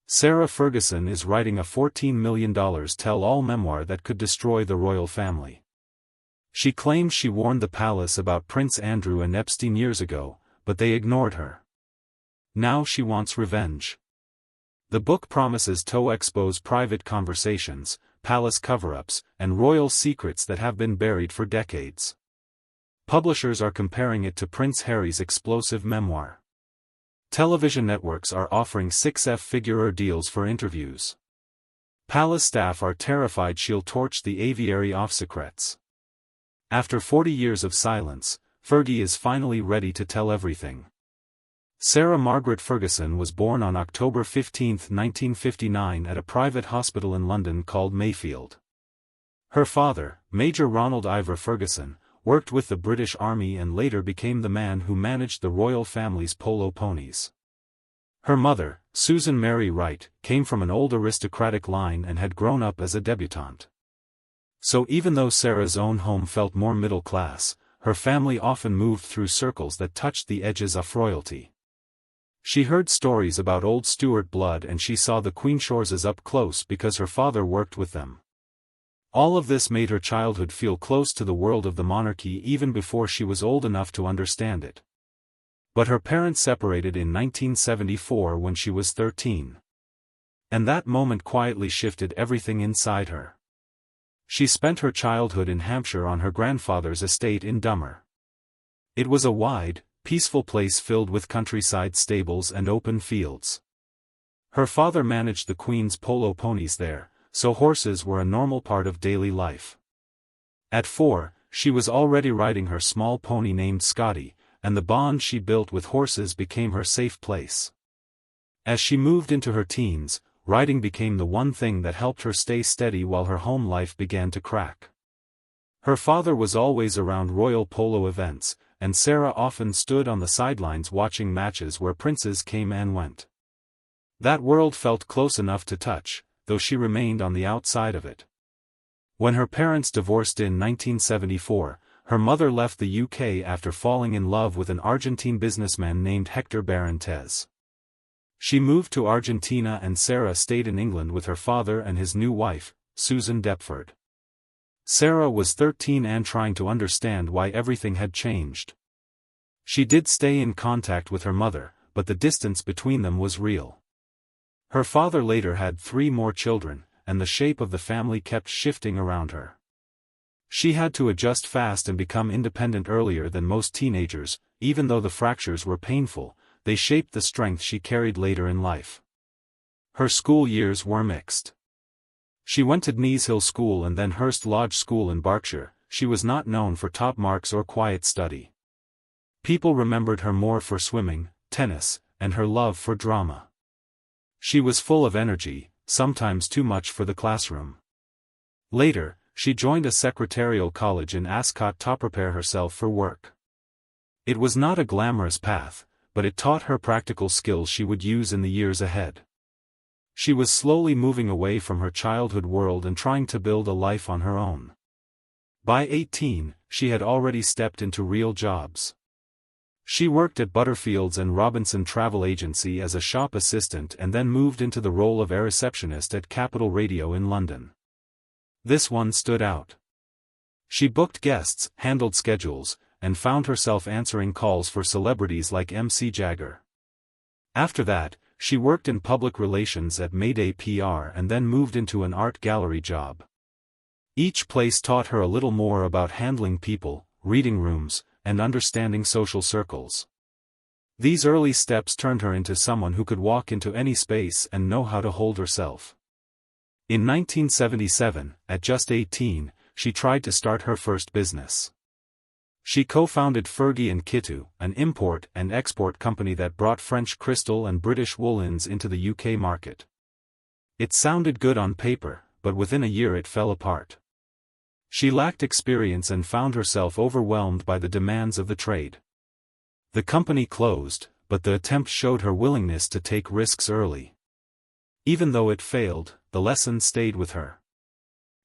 Sarah Ferguson is writing a $14 million tell-all memoir that could destroy the royal family. She claims she warned the palace about Prince Andrew and Epstein years ago, but they ignored her. Now she wants revenge. The book promises to expose private conversations, palace cover-ups, and royal secrets that have been buried for decades. Publishers are comparing it to Prince Harry's explosive memoir. Television networks are offering six-figure deals for interviews. Palace staff are terrified she'll torch the aviary of secrets. After 40 years of silence, Fergie is finally ready to tell everything. Sarah Margaret Ferguson was born on October 15, 1959 at a private hospital in London called Mayfield. Her father, Major Ronald Ivor Ferguson, worked with the British Army and later became the man who managed the royal family's polo ponies. Her mother, Susan Mary Wright, came from an old aristocratic line and had grown up as a debutante. So even though Sarah's own home felt more middle class, her family often moved through circles that touched the edges of royalty. She heard stories about old Stuart blood and she saw the Queenshawses up close because her father worked with them. All of this made her childhood feel close to the world of the monarchy even before she was old enough to understand it. But her parents separated in 1974 when she was 13. And that moment quietly shifted everything inside her. She spent her childhood in Hampshire on her grandfather's estate in Dummer. It was a wide, peaceful place filled with countryside stables and open fields. Her father managed the Queen's polo ponies there, so horses were a normal part of daily life. At 4, she was already riding her small pony named Scotty, and the bond she built with horses became her safe place. As she moved into her teens, riding became the one thing that helped her stay steady while her home life began to crack. Her father was always around royal polo events, and Sarah often stood on the sidelines watching matches where princes came and went. That world felt close enough to touch, though she remained on the outside of it. When her parents divorced in 1974, her mother left the UK after falling in love with an Argentine businessman named Hector Barrantes. She moved to Argentina and Sarah stayed in England with her father and his new wife, Susan Deptford. Sarah was 13 and trying to understand why everything had changed. She did stay in contact with her mother, but the distance between them was real. Her father later had 3 more children, and the shape of the family kept shifting around her. She had to adjust fast and become independent earlier than most teenagers. Even though the fractures were painful, they shaped the strength she carried later in life. Her school years were mixed. She went to Dnees Hill School and then Hurst Lodge School in Berkshire. She was not known for top marks or quiet study. People remembered her more for swimming, tennis, and her love for drama. She was full of energy, sometimes too much for the classroom. Later, she joined a secretarial college in Ascot to prepare herself for work. It was not a glamorous path, but it taught her practical skills she would use in the years ahead. She was slowly moving away from her childhood world and trying to build a life on her own. By 18, she had already stepped into real jobs. She worked at Butterfield's and Robinson Travel Agency as a shop assistant and then moved into the role of a receptionist at Capital Radio in London. This one stood out. She booked guests, handled schedules, and found herself answering calls for celebrities like MC Jagger. After that, she worked in public relations at Mayday PR and then moved into an art gallery job. Each place taught her a little more about handling people, reading rooms, and understanding social circles. These early steps turned her into someone who could walk into any space and know how to hold herself. In 1977, at just 18, she tried to start her first business. She co-founded Fergie and Kittu, an import and export company that brought French crystal and British woolens into the UK market. It sounded good on paper, but within a year it fell apart. She lacked experience and found herself overwhelmed by the demands of the trade. The company closed, but the attempt showed her willingness to take risks early. Even though it failed, the lesson stayed with her.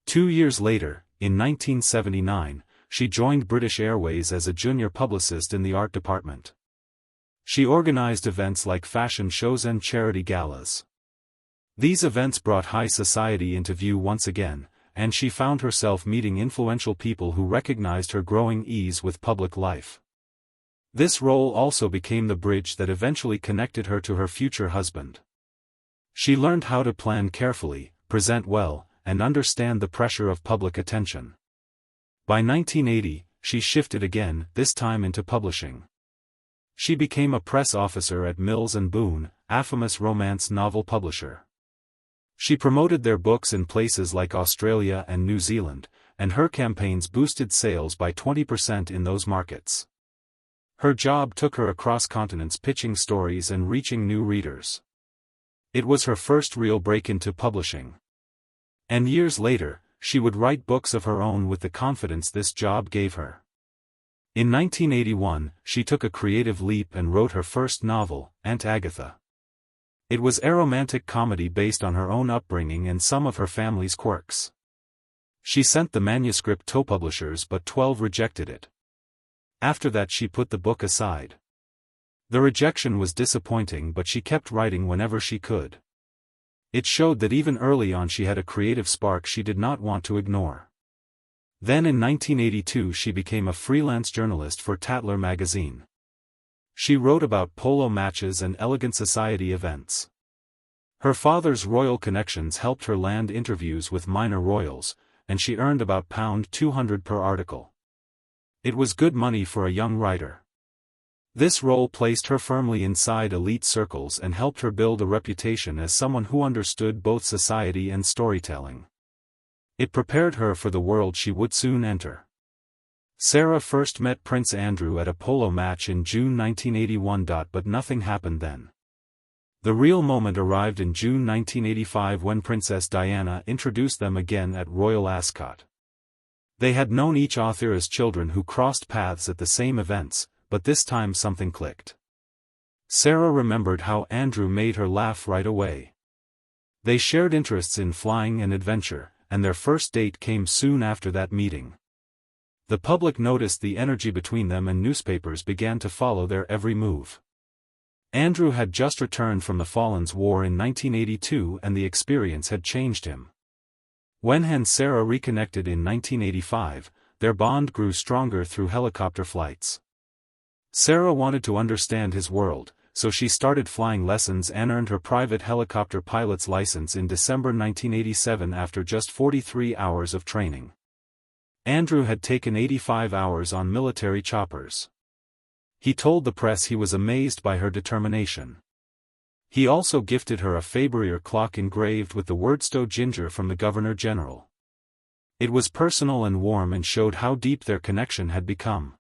2 years later, in 1979, she joined British Airways as a junior publicist in the art department. She organized events like fashion shows and charity galas. These events brought high society into view once again, and she found herself meeting influential people who recognized her growing ease with public life. This role also became the bridge that eventually connected her to her future husband. She learned how to plan carefully, present well, and understand the pressure of public attention. By 1980, she shifted again, this time into publishing. She became a press officer at Mills & Boon, a famous romance novel publisher. She promoted their books in places like Australia and New Zealand, and her campaigns boosted sales by 20% in those markets. Her job took her across continents pitching stories and reaching new readers. It was her first real break into publishing. And years later, she would write books of her own with the confidence this job gave her. In 1981, she took a creative leap and wrote her first novel, Aunt Agatha. It was a romantic comedy based on her own upbringing and some of her family's quirks. She sent the manuscript to publishers but 12 rejected it. After that she put the book aside. The rejection was disappointing but she kept writing whenever she could. It showed that even early on she had a creative spark she did not want to ignore. Then in 1982 she became a freelance journalist for Tatler magazine. She wrote about polo matches and elegant society events. Her father's royal connections helped her land interviews with minor royals, and she earned about £200 per article. It was good money for a young writer. This role placed her firmly inside elite circles and helped her build a reputation as someone who understood both society and storytelling. It prepared her for the world she would soon enter. Sarah first met Prince Andrew at a polo match in June 1981. But nothing happened then. The real moment arrived in June 1985 when Princess Diana introduced them again at Royal Ascot. They had known each other as children who crossed paths at the same events, but this time something clicked. Sarah remembered how Andrew made her laugh right away. They shared interests in flying and adventure, and their first date came soon after that meeting. The public noticed the energy between them and newspapers began to follow their every move. Andrew had just returned from the Falklands War in 1982 and the experience had changed him. When he and Sarah reconnected in 1985, their bond grew stronger through helicopter flights. Sarah wanted to understand his world, so she started flying lessons and earned her private helicopter pilot's license in December 1987 after just 43 hours of training. Andrew had taken 85 hours on military choppers. He told the press he was amazed by her determination. He also gifted her a Fabergé clock engraved with the word "Sto Ginger" from the Governor-General. It was personal and warm and showed how deep their connection had become.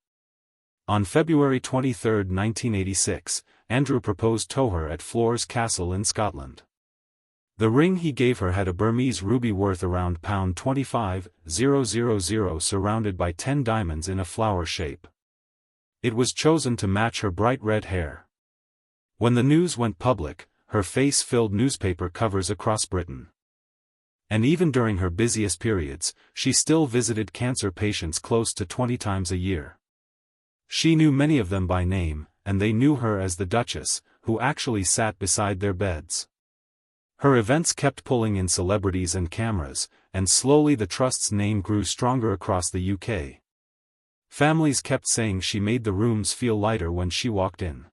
On February 23, 1986, Andrew proposed to her at Flores Castle in Scotland. The ring he gave her had a Burmese ruby worth around £25,000 surrounded by 10 diamonds in a flower shape. It was chosen to match her bright red hair. When the news went public, her face filled newspaper covers across Britain. And even during her busiest periods, she still visited cancer patients close to 20 times a year. She knew many of them by name, and they knew her as the Duchess, who actually sat beside their beds. Her events kept pulling in celebrities and cameras, and slowly the Trust's name grew stronger across the UK. Families kept saying she made the rooms feel lighter when she walked in.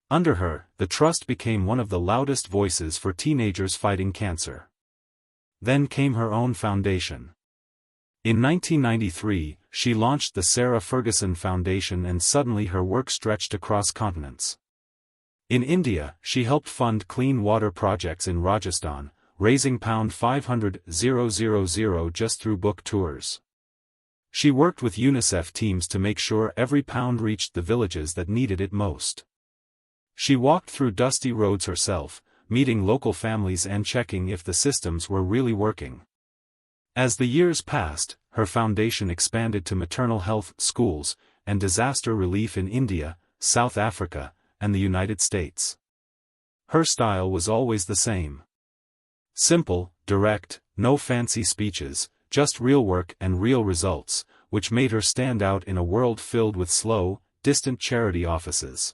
Under her, the Trust became one of the loudest voices for teenagers fighting cancer. Then came her own foundation. In 1993, she launched the Sarah Ferguson Foundation and suddenly her work stretched across continents. In India, she helped fund clean water projects in Rajasthan, raising £500,000 just through book tours. She worked with UNICEF teams to make sure every pound reached the villages that needed it most. She walked through dusty roads herself, meeting local families and checking if the systems were really working. As the years passed, her foundation expanded to maternal health, schools, and disaster relief in India, South Africa, and the United States. Her style was always the same. Simple, direct, no fancy speeches, just real work and real results, which made her stand out in a world filled with slow, distant charity offices.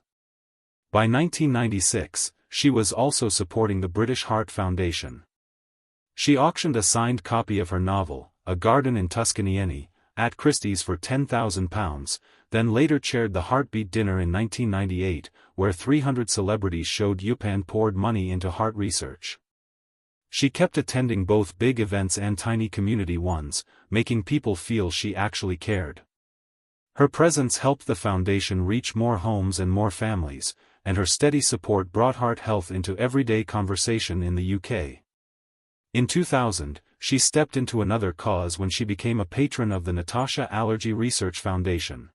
By 1996, she was also supporting the British Heart Foundation. She auctioned a signed copy of her novel, A Garden in Tuscany, at Christie's for £10,000, then later chaired the Heartbeat Dinner in 1998, where 300 celebrities showed up and poured money into heart research. She kept attending both big events and tiny community ones, making people feel she actually cared. Her presence helped the foundation reach more homes and more families, and her steady support brought heart health into everyday conversation in the UK. In 2000, she stepped into another cause when she became a patron of the Natasha Allergy Research Foundation.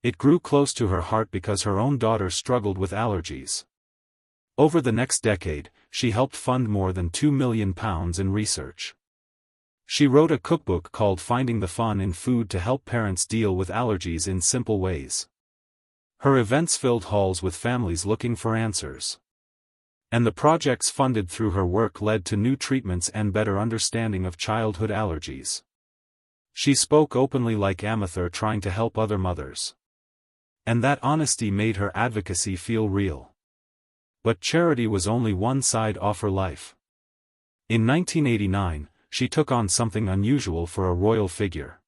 It grew close to her heart because her own daughter struggled with allergies. Over the next decade, she helped fund more than £2 million in research. She wrote a cookbook called Finding the Fun in Food to help parents deal with allergies in simple ways. Her events filled halls with families looking for answers. And the projects funded through her work led to new treatments and better understanding of childhood allergies. She spoke openly like amateur trying to help other mothers. And that honesty made her advocacy feel real. But charity was only one side of her life. In 1989, she took on something unusual for a royal figure.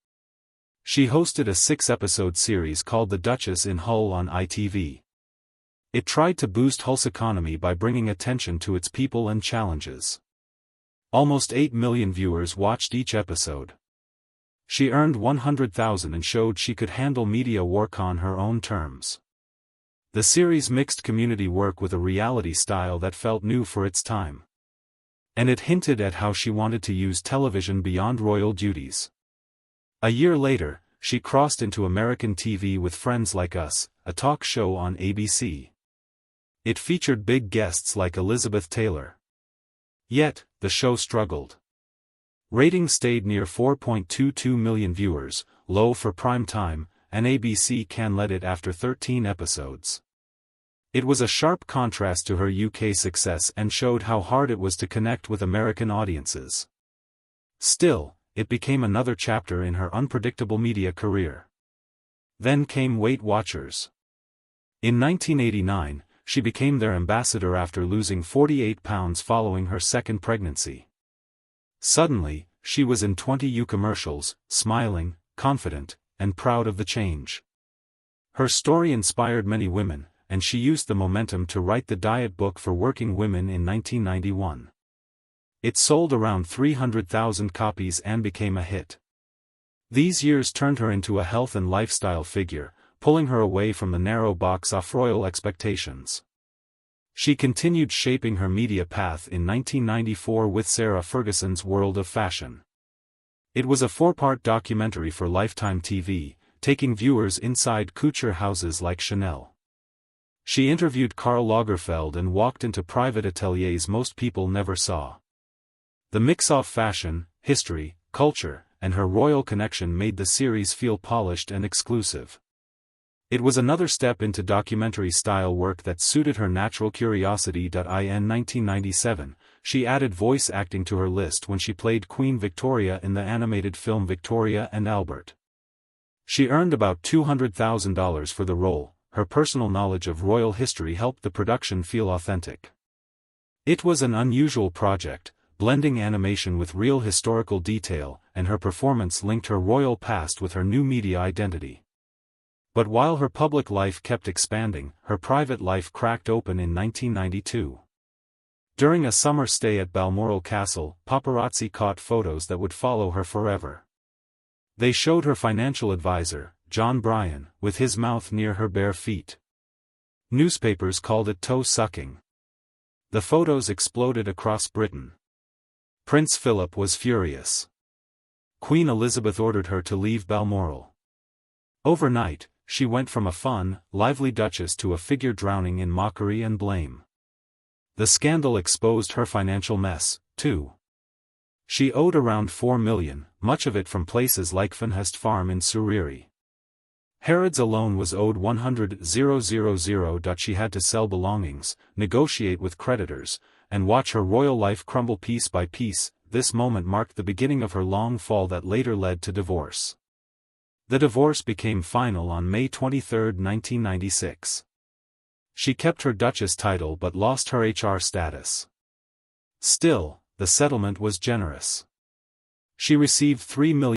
She hosted a 6-episode series called The Duchess in Hull on ITV. It tried to boost Hull's economy by bringing attention to its people and challenges. Almost 8 million viewers watched each episode. She earned $100,000 and showed she could handle media work on her own terms. The series mixed community work with a reality style that felt new for its time. And it hinted at how she wanted to use television beyond royal duties. A year later, she crossed into American TV with Friends Like Us, a talk show on ABC. It featured big guests like Elizabeth Taylor. Yet, the show struggled. Ratings stayed near 4.22 million viewers, low for prime time, and ABC canceled it after 13 episodes. It was a sharp contrast to her UK success and showed how hard it was to connect with American audiences. Still, it became another chapter in her unpredictable media career. Then came Weight Watchers. In 1989, she became their ambassador after losing 48 pounds following her second pregnancy. Suddenly, she was in 20 commercials, smiling, confident, and proud of the change. Her story inspired many women, and she used the momentum to write the diet book for working women in 1991. It sold around 300,000 copies and became a hit. These years turned her into a health and lifestyle figure, pulling her away from the narrow box of royal expectations. She continued shaping her media path in 1994 with Sarah Ferguson's World of Fashion. It was a 4-part documentary for Lifetime TV, taking viewers inside couture houses like Chanel. She interviewed Karl Lagerfeld and walked into private ateliers most people never saw. The mix of fashion, history, culture, and her royal connection made the series feel polished and exclusive. It was another step into documentary-style work that suited her natural curiosity. In 1997, she added voice acting to her list when she played Queen Victoria in the animated film Victoria and Albert. She earned about $200,000 for the role. Her personal knowledge of royal history helped the production feel authentic. It was an unusual project, blending animation with real historical detail, and her performance linked her royal past with her new media identity. But while her public life kept expanding, her private life cracked open in 1992. During a summer stay at Balmoral Castle, paparazzi caught photos that would follow her forever. They showed her financial advisor, John Bryan, with his mouth near her bare feet. Newspapers called it toe-sucking. The photos exploded across Britain. Prince Philip was furious. Queen Elizabeth ordered her to leave Balmoral. Overnight, she went from a fun, lively duchess to a figure drowning in mockery and blame. The scandal exposed her financial mess, too. She owed around $4 million, much of it from places like Fenhurst Farm in Surrey. Harrods alone was owed $100,000. She had to sell belongings, negotiate with creditors, and watch her royal life crumble piece by piece. This moment marked the beginning of her long fall that later led to divorce. The divorce became final on May 23, 1996. She kept her Duchess title but lost her HR status. Still, the settlement was generous. She received $3 million